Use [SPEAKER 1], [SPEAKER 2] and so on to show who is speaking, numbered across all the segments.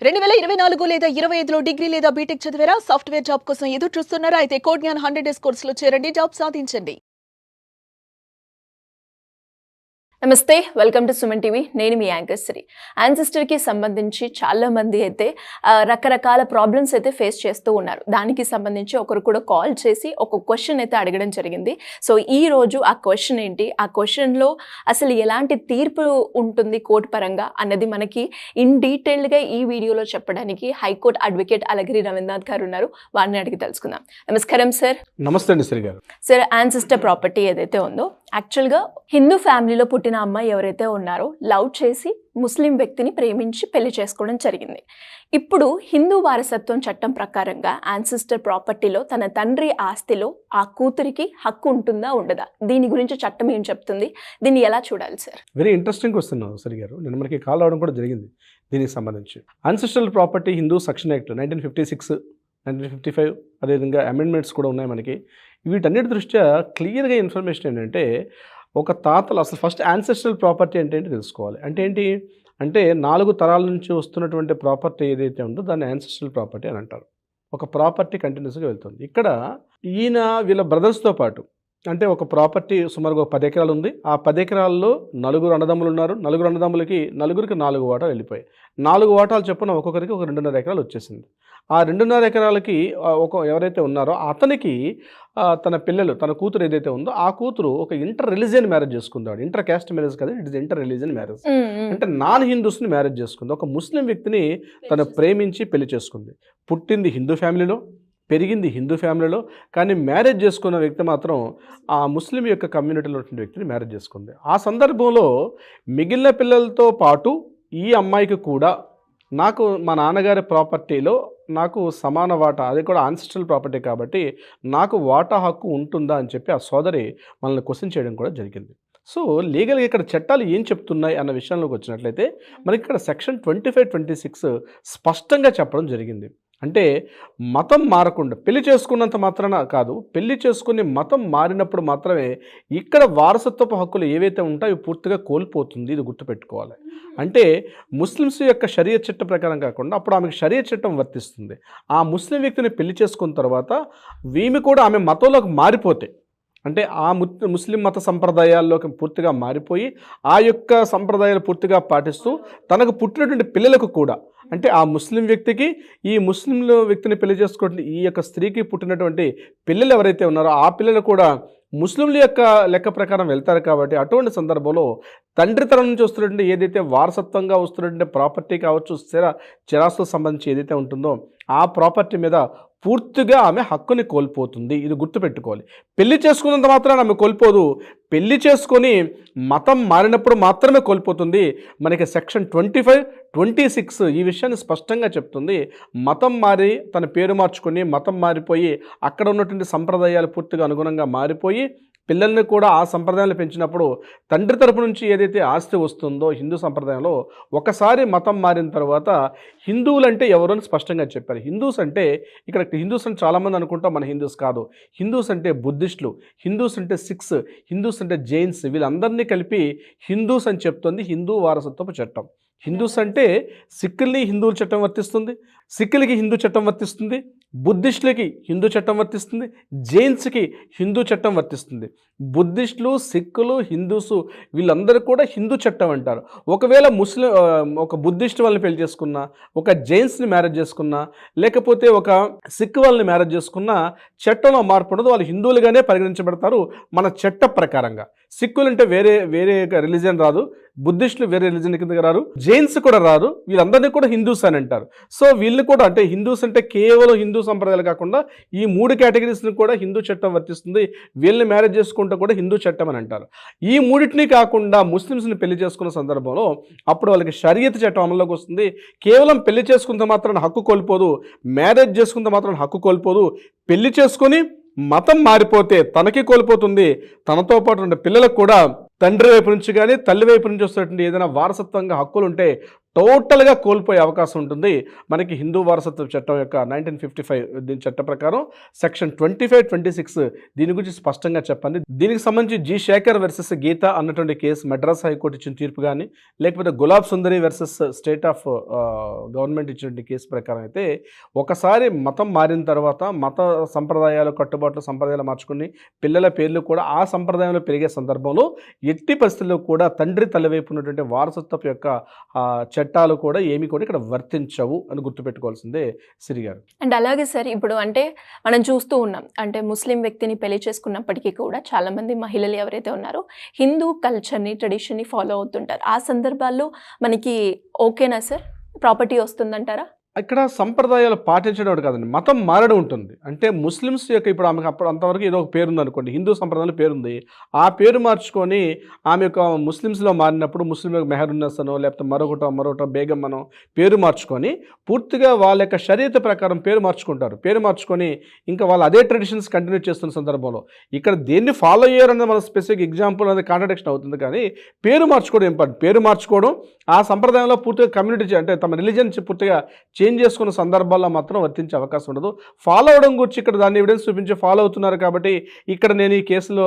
[SPEAKER 1] 2024 లేదా 25లో డిగ్రీ లేదా బీటెక్ చదివారా? సాఫ్ట్‌వేర్ జాబ్ కోసం ఎదురు చూస్తున్నారా? అయితే కోడ్ జ్ఞాన్ 100 డేస్ కోర్సులో చేరండి, జాబ్ సాధించండి. నమస్తే, వెల్కమ్ టు సుమన్ టీవీ. నేను మీ యాంకర్ శ్రీ. యాన్సెస్టర్కి సంబంధించి చాలా మంది అయితే రకరకాల ప్రాబ్లమ్స్ అయితే ఫేస్ చేస్తూ ఉన్నారు. దానికి సంబంధించి ఒకరు కూడా కాల్ చేసి ఒక క్వశ్చన్ అయితే అడగడం జరిగింది. సో ఈ రోజు ఆ క్వశ్చన్ ఏంటి, ఆ క్వశ్చన్లో అసలు ఎలాంటి తీర్పు ఉంటుంది కోర్టు పరంగా అన్నది మనకి ఇన్ డీటెయిల్డ్గా ఈ వీడియోలో చెప్పడానికి హైకోర్టు అడ్వకేట్ అలగిరి రవీంద్రనాథ్ గారు ఉన్నారు. వారిని అడిగి తెలుసుకుందాం. నమస్కారం సార్.
[SPEAKER 2] నమస్తే అండి శ్రీ గారు.
[SPEAKER 1] సార్, యాన్సెస్టర్ ప్రాపర్టీ ఏదైతే ఉందో యాక్చువల్గా హిందూ ఫ్యామిలీలో పుట్టిన అమ్మాయి ఎవరైతే ఉన్నారో లవ్ చేసి ముస్లిం వ్యక్తిని ప్రేమించి పెళ్లి చేసుకోవడం జరిగింది. ఇప్పుడు హిందూ వారసత్వం చట్టం ప్రకారంగా యాన్సెస్టర్ ప్రాపర్టీలో తన తండ్రి ఆస్తిలో ఆ కూతురికి హక్కు ఉంటుందా ఉండదా? దీని గురించి చట్టం ఏం చెప్తుంది? దీన్ని ఎలా చూడాలి sir?
[SPEAKER 2] Very interesting question Shri garu. నేను మనకి కాల్ రావడం కూడా జరిగింది దీనికి సంబంధించి. Ancestral property Hindu section act 1956, 1955 అదేవిధంగా అమెండ్మెంట్స్ కూడా ఉన్నాయి మనకి. వీటన్నిటి దృష్ట్యా క్లియర్గా ఇన్ఫర్మేషన్ ఏంటంటే, ఒక తాతలు అసలు ఫస్ట్ యాన్సెస్ట్రల్ ప్రాపర్టీ అంటే ఏంటి తెలుసుకోవాలి. అంటే ఏంటి అంటే 4 తరాల నుంచి వస్తున్నటువంటి ప్రాపర్టీ ఏదైతే ఉందో దాన్ని యాన్సెస్ట్రల్ ప్రాపర్టీ అని అంటారు. ఒక ప్రాపర్టీ కంటిన్యూస్గా వెళ్తుంది. ఇక్కడ ఈయన వీళ్ళ బ్రదర్స్తో పాటు అంటే ఒక ప్రాపర్టీ సుమారుగా 10 ఎకరాలు ఉంది. ఆ 10 ఎకరాల్లో 4 అన్నదమ్ములు ఉన్నారు. 4 అన్నదమ్ములకి నలుగురికి 4 వాటాలు వెళ్ళిపోయాయి. 4 వాటాలు చొప్పున ఒక్కొక్కరికి ఒక 2.5 ఎకరాలు వచ్చేసింది. ఆ 2.5 ఎకరాలకి ఎవరైతే ఉన్నారో అతనికి తన పిల్లలు, తన కూతురు ఏదైతే ఉందో ఆ కూతురు ఒక ఇంటర్ రిలీజియన్ మ్యారేజ్ చేసుకుందాడు. ఇంటర్ క్యాస్ట్ మ్యారేజ్ కదా, it is inter religion marriage. అంటే నాన్ హిందూస్ని మ్యారేజ్ చేసుకుంది. ఒక ముస్లిం వ్యక్తిని తను ప్రేమించి పెళ్లి చేసుకుంది. పుట్టింది హిందూ ఫ్యామిలీలో, పెరిగింది హిందూ ఫ్యామిలీలో, కానీ మ్యారేజ్ చేసుకున్న వ్యక్తి మాత్రం ఆ ముస్లిం యొక్క కమ్యూనిటీలో ఉన్న వ్యక్తిని మ్యారేజ్ చేసుకుంది. ఆ సందర్భంలో మిగిలిన పిల్లలతో పాటు ఈ అమ్మాయికి కూడా నాకు మా నాన్నగారి ప్రాపర్టీలో నాకు సమాన వాటా, అది కూడా ఆన్సెస్ట్రల్ ప్రాపర్టీ కాబట్టి నాకు వాటా హక్కు ఉంటుందా అని చెప్పి ఆ సోదరి మనల్ని క్వశ్చన్ చేయడం కూడా జరిగింది. సో లీగల్గా ఇక్కడ చట్టాలు ఏం చెప్తున్నాయి అన్న విషయంలోకి వచ్చినట్లయితే మనకి ఇక్కడ సెక్షన్ 25, 26 స్పష్టంగా చెప్పడం జరిగింది. అంటే మతం మారకుండా పెళ్లి చేసుకున్నంత మాత్రాన కాదు, పెళ్లి చేసుకుని మతం మారినప్పుడు మాత్రమే ఇక్కడ వారసత్వపు హక్కులు ఏవైతే ఉంటాయో పూర్తిగా కోల్పోతుంది. ఇది గుర్తుపెట్టుకోవాలి. అంటే ముస్లిమ్స్ యొక్క షరియత్ చట్టం ప్రకారం కాకుండా అప్పుడు ఆమెకు షరియత్ చట్టం వర్తిస్తుంది. ఆ ముస్లిం వ్యక్తిని పెళ్లి చేసుకున్న తర్వాత వీమి కూడా ఆమె మతంలోకి మారిపోతే, అంటే ఆ ముస్లిం మత సంప్రదాయాల్లోకి పూర్తిగా మారిపోయి ఆ యొక్క సంప్రదాయాలు పూర్తిగా పాటిస్తూ తనకు పుట్టినటువంటి పిల్లలకు కూడా, అంటే ఆ ముస్లిం వ్యక్తికి ఈ ముస్లిం వ్యక్తిని పెళ్లి చేసుకోవడం ఈ యొక్క స్త్రీకి పుట్టినటువంటి పిల్లలు ఎవరైతే ఉన్నారో ఆ పిల్లలు కూడా ముస్లింల యొక్క లెక్క ప్రకారం వెళ్తారు. కాబట్టి అటువంటి సందర్భంలో తండ్రి తరం నుంచి వస్తున్నటువంటి ఏదైతే వారసత్వంగా వస్తున్నటువంటి ప్రాపర్టీ కావచ్చు, చిరాస్తుకు సంబంధించి ఏదైతే ఉంటుందో ఆ ప్రాపర్టీ మీద పూర్తిగా ఆమె హక్కుని కోల్పోతుంది. ఇది గుర్తుపెట్టుకోవాలి. పెళ్లి చేసుకున్నంత మాత్రాన ఆమె కోల్పోదు. పెళ్లి చేసుకొని మతం మారినప్పుడు మాత్రమే కోల్పోతుంది. మనకి సెక్షన్ 25, 26 ఈ విషయాన్ని స్పష్టంగా చెప్తుంది. మతం మారి తన పేరు మార్చుకొని మతం మారిపోయి అక్కడ ఉన్నటువంటి సంప్రదాయాలు పూర్తిగా అనుగుణంగా మారిపోయి పిల్లల్ని కూడా ఆ సంప్రదాయాలు పెంచినప్పుడు తండ్రి తరపు నుంచి ఏదైతే ఆస్తి వస్తుందో హిందూ సంప్రదాయంలో ఒకసారి మతం మారిన తర్వాత హిందువులు అంటే ఎవరు అని స్పష్టంగా చెప్పారు. హిందూస్ అంటే ఇక్కడ హిందూస్ అని చాలామంది అనుకుంటాం, మన హిందూస్ కాదు. హిందూస్ అంటే బుద్ధిస్టులు, హిందూస్ అంటే సిఖ్స్, హిందూస్ అంటే జైన్స్, వీళ్ళందరినీ కలిపి హిందూస్ అని చెప్తుంది హిందూ వారసత్వపు చట్టం. హిందూస్ అంటే సిక్కుల్ని హిందువుల చట్టం వర్తిస్తుంది, సిక్కులకి హిందూ చట్టం వర్తిస్తుంది, బుద్ధిస్టులకి హిందూ చట్టం వర్తిస్తుంది, జైన్స్కి హిందూ చట్టం వర్తిస్తుంది. బుద్ధిస్టులు, సిక్కులు, హిందూసు వీళ్ళందరూ కూడా హిందూ చట్టం అంటారు. ఒకవేళ ఒక బుద్ధిస్ట్ వాళ్ళని పెళ్లి చేసుకున్నా, ఒక జైన్స్ని మ్యారేజ్ చేసుకున్నా, లేకపోతే ఒక సిక్ వాళ్ళని మ్యారేజ్ చేసుకున్నా చట్టంలో మార్పు ఉండదు. వాళ్ళు హిందువులుగానే పరిగణించబడతారు మన చట్ట ప్రకారంగా. సిక్కులు అంటే వేరే రిలీజియన్ రాదు, బుద్ధిస్టులు వేరే రిలీజియన్ కిందకి రారు, జైన్స్ కూడా రారు. వీళ్ళందరినీ కూడా హిందూస్ అని అంటారు. సో వీళ్ళు కూడా అంటే హిందూస్ అంటే కేవలం హిందూ సంప్రదాయాలు కాకుండా ఈ 3 కేటగిరీస్ని కూడా హిందూ చట్టం వర్తిస్తుంది. వీళ్ళని మ్యారేజ్ చేసుకుంటే కూడా హిందూ చట్టం అని అంటారు. ఈ 3టిని కాకుండా ముస్లిమ్స్ని పెళ్లి చేసుకున్న సందర్భంలో అప్పుడు వాళ్ళకి షరియత్ చట్టం అమల్లోకి వస్తుంది. కేవలం పెళ్లి చేసుకుంటే మాత్రం హక్కు కోల్పోదు, మ్యారేజ్ చేసుకుంటే మాత్రం హక్కు కోల్పోదు. పెళ్లి చేసుకొని మతం మారిపోతే తనకి కోల్పోతుంది, తనతో పాటు ఉండే పిల్లలకు కూడా తండ్రి వైపు నుంచి కానీ తల్లి వైపు నుంచి వస్తున్నటువంటి ఏదైనా వారసత్వంగా హక్కులు ఉంటే టోటల్గా కోల్పోయే అవకాశం ఉంటుంది. మనకి హిందూ వారసత్వ చట్టం యొక్క 1955 దీని చట్ట ప్రకారం సెక్షన్ 25-26 దీని గురించి స్పష్టంగా చెప్పండి. దీనికి సంబంధించి జి శేఖర్ వర్సెస్ గీత అన్నటువంటి కేసు మద్రాస్ హైకోర్టు ఇచ్చిన తీర్పు కానీ, లేకపోతే గులాబ్ సుందరి వర్సెస్ స్టేట్ ఆఫ్ గవర్నమెంట్ ఇచ్చినటువంటి కేసు ప్రకారం అయితే ఒకసారి మతం మారిన తర్వాత మత సంప్రదాయాలు, కట్టుబాట్లు, సంప్రదాయాలు మార్చుకుని పిల్లల పేర్లు కూడా ఆ సంప్రదాయంలో పెరిగే సందర్భంలో ఎట్టి పరిస్థితుల్లో కూడా తండ్రి తల్లివైపు ఉన్నటువంటి వారసత్వపు యొక్క చట్టాలు కూడా ఏమి కూడా ఇక్కడ వర్తించవు అని గుర్తుపెట్టుకోవాల్సిందే సిరి గారు.
[SPEAKER 1] అండ్ అలాగే సార్, ఇప్పుడు అంటే మనం చూస్తూ ఉన్నాం, అంటే ముస్లిం వ్యక్తిని పెళ్లి చేసుకున్నప్పటికీ కూడా చాలా మంది మహిళలు ఎవరైతే ఉన్నారో హిందూ కల్చర్ని, ట్రెడిషన్ని ఫాలో అవుతుంటారు. ఆ సందర్భాల్లో మనకి ఓకేనా సార్, ప్రాపర్టీ వస్తుందంటారా?
[SPEAKER 2] ఇక్కడ సంప్రదాయాలు పాటించడం కాదండి, మతం మారడం ఉంటుంది. అంటే ముస్లిమ్స్ యొక్క ఇప్పుడు ఆమెకు అప్పుడు అంతవరకు ఏదో ఒక పేరు ఉంది అనుకోండి, హిందూ సంప్రదాయంలో పేరుంది, ఆ పేరు మార్చుకొని ఆమె యొక్క ముస్లిమ్స్లో మారినప్పుడు ముస్లిం యొక్క మెహరున్నస్ అనో లేకపోతే మరొకటో బేగం అనో పేరు మార్చుకొని పూర్తిగా వాళ్ళ యొక్క షరియత్ ప్రకారం పేరు మార్చుకుంటారు. పేరు మార్చుకొని ఇంకా వాళ్ళు అదే ట్రెడిషన్స్ కంటిన్యూ చేస్తున్న సందర్భంలో ఇక్కడ దేన్ని ఫాలో అయ్యారన్నది మన స్పెసిఫిక్ ఎగ్జాంపుల్ అనేది కాంట్రడిక్షన్ అవుతుంది. కానీ పేరు మార్చుకోవడం ఇంపార్టెంట్. పేరు మార్చుకోవడం ఆ సంప్రదాయంలో పూర్తిగా కమ్యూనిటీ అంటే తమ రిలీజన్ పూర్తిగా చేంజ్ చేసుకున్న సందర్భాల్లో మాత్రం వర్తించే అవకాశం ఉండదు. ఫాలో అవడం గురించి ఇక్కడ దాన్ని ఎవిడెన్స్ చూపించి ఫాలో అవుతున్నారు కాబట్టి ఇక్కడ నేను ఈ కేసులో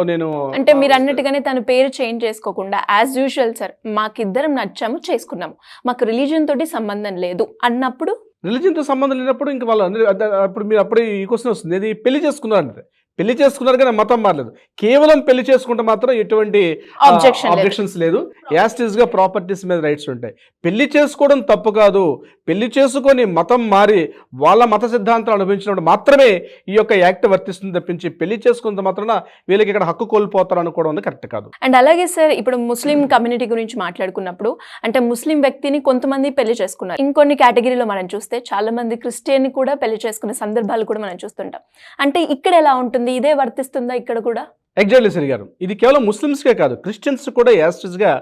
[SPEAKER 1] అంటే మీరు అన్నట్టుగానే తన పేరు చేంజ్ చేసుకోకుండా యాజ్ యూజువల్ సార్, మాకిద్దరం నచ్చాము, చేసుకున్నాము, మాకు రిలీజన్ తోటి సంబంధం లేదు అన్నప్పుడు,
[SPEAKER 2] రిలీజన్తో సంబంధం లేనప్పుడు ఇంకా వాళ్ళు అప్పుడు మీరు అప్పుడే ఈ క్వశ్చన్ వస్తుంది, ఏది పెళ్లి చేసుకున్నారంటే పెళ్లి చేసుకున్నారు కానీ మతం మారలేదు. కేవలం పెళ్లి చేసుకుంటే మాత్రం ఎటువంటి ఆబ్జెక్షన్స్ లేదు. యాస్టిస్గా ప్రాపర్టీస్ మీద రైట్స్ ఉంటాయి. పెళ్లి చేసుకోవడం తప్పు కాదు. పెళ్లి చేసుకొని మతం మారి వాళ్ళ మత సిద్ధాంతాలు అనుభవించినప్పుడు మాత్రమే ఈ యొక్క యాక్ట్ వర్తిస్తుంది తప్పించి పెళ్లి చేసుకున్నంత మాత్రాన వీళ్ళకి ఇక్కడ హక్కు కోల్పోతారు అనుకోవడం కరెక్ట్ కాదు.
[SPEAKER 1] అండ్ అలాగే సార్, ఇప్పుడు ముస్లిం కమ్యూనిటీ గురించి మాట్లాడుకున్నప్పుడు అంటే ముస్లిం వ్యక్తిని కొంతమంది పెళ్లి చేసుకున్నారు, ఇంకొన్ని కేటగిరీలో మనం చూస్తే చాలా మంది క్రిస్టియన్ కూడా పెళ్లి చేసుకునే సందర్భాలు కూడా మనం చూస్తుంటాం. అంటే ఇక్కడ ఎలా ఉంటుంది, ఇదే వర్తిస్తుందా ఇక్కడ కూడా?
[SPEAKER 2] ఎగ్జాక్ట్లీ సరి గారు, ఇది కేవలం ముస్లిమ్స్కే కాదు, క్రిస్టియన్స్ కూడా యాస్టిస్గా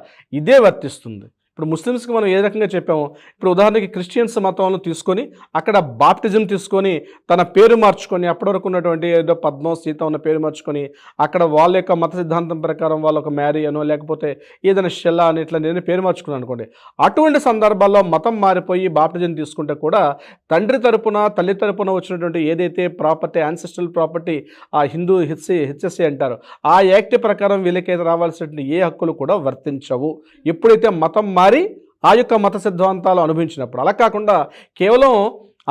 [SPEAKER 2] ఇదే వర్తిస్తుంది. ఇప్పుడు ముస్లిమ్స్కి మనం ఏ రకంగా చెప్పామో, ఇప్పుడు ఉదాహరణకి క్రిస్టియన్స్ మతంలో తీసుకొని అక్కడ బాప్టిజం తీసుకొని తన పేరు మార్చుకొని అప్పటి వరకు ఉన్నటువంటి ఏదో పద్మో సీత ఉన్న పేరు మార్చుకొని అక్కడ వాళ్ళ యొక్క మత సిద్ధాంతం ప్రకారం వాళ్ళ ఒక మ్యారీ అనో లేకపోతే ఏదైనా షెల్లా అని ఇట్లా నేను పేరు మార్చుకున్నాను అనుకోండి, అటువంటి సందర్భాల్లో మతం మారిపోయి బాప్టిజం తీసుకుంటే కూడా తండ్రి తరపున తల్లి తరపున వచ్చినటువంటి ఏదైతే ప్రాపర్టీ, యాన్సెస్ట్రల్ ప్రాపర్టీ, ఆ హిందూ హెచ్ఎస్సి అంటారు, ఆ యాక్ట్ ప్రకారం వీళ్ళకైతే రావాల్సినటువంటి ఏ హక్కులు కూడా వర్తించవు ఎప్పుడైతే మతం మారి ఆ యొక్క మత సిద్ధాంతాలు అనుభవించినప్పుడు. అలా కాకుండా కేవలం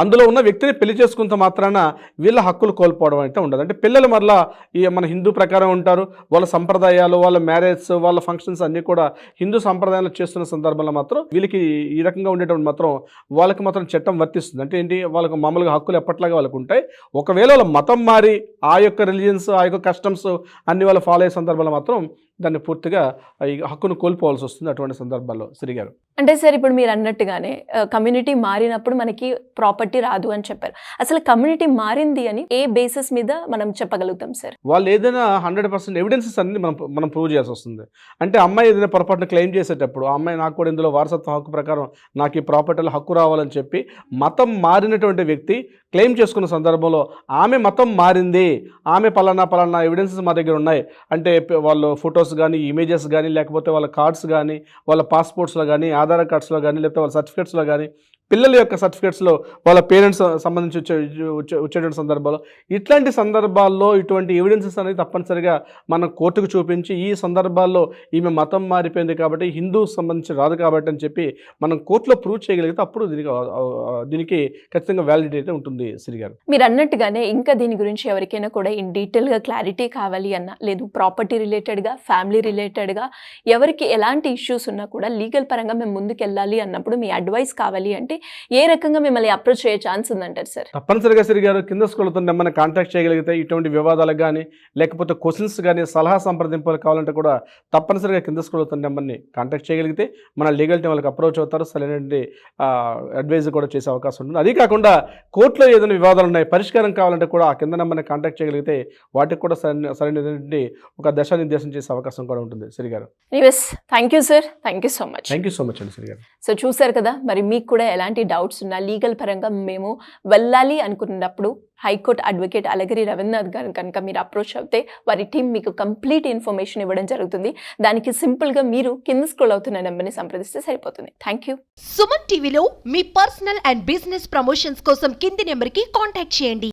[SPEAKER 2] అందులో ఉన్న వ్యక్తిని పెళ్లి చేసుకున్నంత మాత్రాన వీళ్ళ హక్కులు కోల్పోవడం అయితే ఉండదు. అంటే పిల్లలు మరలా ఈ మన హిందూ ప్రకారం ఉంటారు, వాళ్ళ సంప్రదాయాలు, వాళ్ళ మ్యారేజ్, వాళ్ళ ఫంక్షన్స్ అన్నీ కూడా హిందూ సంప్రదాయాలు చేస్తున్న సందర్భంలో మాత్రం వీళ్ళకి ఈ రకంగా ఉండేటప్పుడు మాత్రం వాళ్ళకి మాత్రం చట్టం వర్తిస్తుంది. అంటే ఏంటి, వాళ్ళకి మామూలుగా హక్కులు ఎప్పట్లాగా వాళ్ళకు ఉంటాయి. ఒకవేళ వాళ్ళ మతం మారి ఆ యొక్క రిలీజియన్స్, ఆ యొక్క కస్టమ్స్ అన్ని వాళ్ళు ఫాలో అయ్యే సందర్భంలో మాత్రం దాన్ని పూర్తిగా ఈ హక్కును కోల్పోవాల్సి వస్తుంది అటువంటి సందర్భాల్లో. శ్రీగారు,
[SPEAKER 1] అంటే సార్ ఇప్పుడు మీరు అన్నట్టుగానే కమ్యూనిటీ మారినప్పుడు మనకి ప్రాపర్టీ రాదు అని చెప్పారు. అసలు కమ్యూనిటీ మారింది అని ఏ బేసిస్ మీద మనం చెప్పగలుగుతాం సార్?
[SPEAKER 2] వాళ్ళు ఏదైనా 100% ఎవిడెన్సెస్ అన్ని మనం ప్రూవ్ చేయాల్సి వస్తుంది. అంటే అమ్మాయి ఏదైనా పొరపాటున క్లెయిమ్ చేసేటప్పుడు ఆ అమ్మాయి నాకు కూడా ఇందులో వారసత్వ హక్కు ప్రకారం నాకు ఈ ప్రాపర్టీలో హక్కు రావాలని చెప్పి మతం మారినటువంటి వ్యక్తి క్లెయిమ్ చేసుకున్న సందర్భంలో ఆమె మతం మారింది, ఆమె పలానా ఎవిడెన్సెస్ మా దగ్గర ఉన్నాయి అంటే వాళ్ళు ఫోటోస్ కానీ, ఇమేజెస్ కానీ, లేకపోతే వాళ్ళ కార్డ్స్ కానీ, వాళ్ళ పాస్పోర్ట్స్లో కానీ, ఆధార్ కార్డ్స్లో కానీ, లేకపోతే వాళ్ళ సర్టిఫికేట్స్లో కానీ, పిల్లల యొక్క సర్టిఫికేట్స్లో వాళ్ళ పేరెంట్స్ సంబంధించి వచ్చేటువంటి సందర్భాల్లో, ఇట్లాంటి సందర్భాల్లో ఇటువంటి ఎవిడెన్సెస్ అనేది తప్పనిసరిగా మనం కోర్టుకు చూపించి ఈ సందర్భాల్లో ఈమె మతం మారిపోయింది కాబట్టి హిందూ సంబంధించి రాదు కాబట్టి అని చెప్పి మనం కోర్టులో ప్రూవ్ చేయగలిగితే అప్పుడు దీనికి ఖచ్చితంగా వ్యాలిడిటీ అయితే ఉంటుంది. శ్రీ గారు,
[SPEAKER 1] మీరు అన్నట్టుగానే ఇంకా దీని గురించి ఎవరికైనా కూడా ఇన్ డీటెయిల్గా క్లారిటీ కావాలి అన్నా, లేదు ప్రాపర్టీ రిలేటెడ్గా, ఫ్యామిలీ రిలేటెడ్గా ఎవరికి ఎలాంటి ఇష్యూస్ ఉన్నా కూడా లీగల్ పరంగా మేము ముందుకు వెళ్ళాలి అన్నప్పుడు మీ అడ్వైస్ కావాలి అంటే ఏ రకంగా మిమ్మల్ని అప్రోచ్ అయ్యే ఛాన్స్ ఉందంటారు సార్?
[SPEAKER 2] తప్పనిసరిగా శ్రీ గారు, కింద స్కూల్తో నెంబర్ని కాంటాక్ట్ చేయగలిగితే ఇటువంటి వివాదాలకు కానీ లేకపోతే క్వశ్చన్స్ కానీ సలహా సంప్రదింపులు కావాలంటే కూడా తప్పనిసరిగా కింద స్కూల్తో నెంబర్ని కాంటాక్ట్ చేయగలిగితే మన లీగల్ టీం వాళ్ళకి అప్రోచ్ అవుతారు, సరైనటువంటి అడ్వైజ్ కూడా చేసే అవకాశం ఉంటుంది. అది కాకుండా కోర్టులో ఏదైనా వివాదాలు ఉన్నాయి, పరిష్కారం కావాలంటే కూడా ఆ కింద నెంబర్ని కాంటాక్ట్ చేయగలిగితే వాటికి కూడా సరైనటువంటి ఒక దిశానిర్దేశం చేసే అవకాశం కూడా ఉంటుంది. శ్రీ గారు,
[SPEAKER 1] thank you sir, thank you so much.
[SPEAKER 2] Thank you so much అండి శ్రీ గారు.
[SPEAKER 1] సో చూసారు కదా, మరి మీకు కూడా ఎలా ఎలాంటి డౌట్స్ ఉన్నా లీగల్ పరంగా మేము వెళ్ళాలి అనుకున్నప్పుడు హైకోర్టు అడ్వకేట్ అలగిరి రవీంద్రనాథ్ గారు కనుక మీరు అప్రోచ్ అవుతే వారి టీం మీకు కంప్లీట్ ఇన్ఫర్మేషన్ ఇవ్వడం జరుగుతుంది. దానికి సింపుల్గా మీరు కింద స్క్రోల్ అవుతున్న నెంబర్ని సంప్రదిస్తే సరిపోతుంది. Thank you.
[SPEAKER 3] సుమన్ టీవీలో మీ పర్సనల్ అండ్ బిజినెస్ ప్రమోషన్స్ కోసం కింది నెంబర్కి కాంటాక్ట్ చేయండి.